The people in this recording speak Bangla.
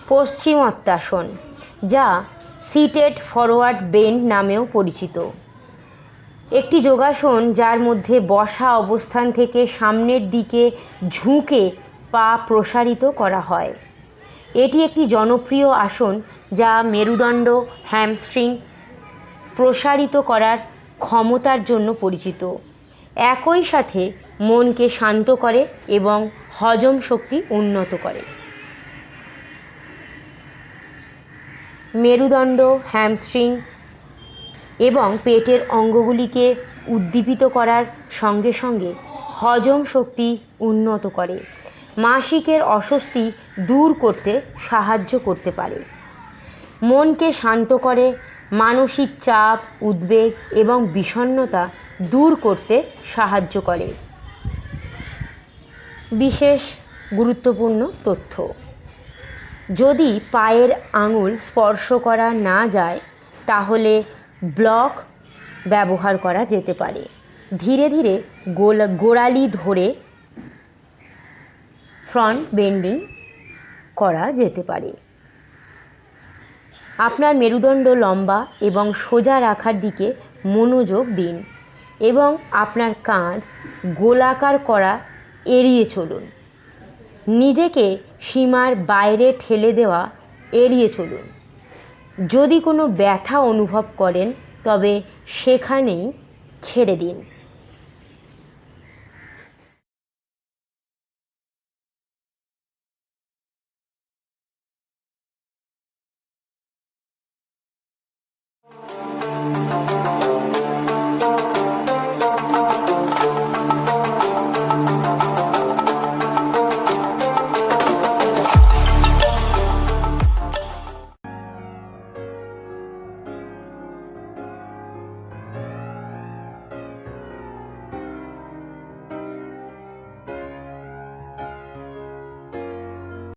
পশ্চিমোত্তাসন, যা সিটেড ফরওয়ার্ড বেন্ড নামেও পরিচিত, একটি যোগাসন যার মধ্যে বসা অবস্থান থেকে সামনের দিকে ঝুঁকে পা প্রসারিত করা হয়। এটি একটি জনপ্রিয় আসন যা মেরুদণ্ড, হ্যামস্ট্রিং প্রসারিত করার ক্ষমতার জন্য পরিচিত, একই সাথে মনকে শান্ত করে এবং হজম শক্তি উন্নত করে। মেরুদণ্ড, হ্যামস্ট্রিং এবং পেটের অঙ্গগুলিকে উদ্দীপিত করার সঙ্গে সঙ্গে হজম শক্তি উন্নত করে, মাসিকের অস্বস্তি দূর করতে সাহায্য করতে পারে, মনকে শান্ত করে, মানসিক চাপ, উদ্বেগ এবং বিষণ্ণতা দূর করতে সাহায্য করে। বিশেষ গুরুত্বপূর্ণ তথ্য: যদি পায়ের আঙুল স্পর্শ করা না যায় তাহলে ব্লক ব্যবহার করা যেতে পারে। ধীরে ধীরে গোড়ালি ধরে ফ্রন্ট বেন্ডিং করা যেতে পারে। আপনার মেরুদণ্ড লম্বা এবং সোজা রাখার দিকে মনোযোগ দিন এবং আপনার কাঁধ গোলাকার করা এড়িয়ে চলুন। নিজেকে সীমার বাইরে ঠেলে দেওয়া এড়িয়ে চলুন। যদি কোনো ব্যথা অনুভব করেন তবে সেখানেই ছেড়ে দিন।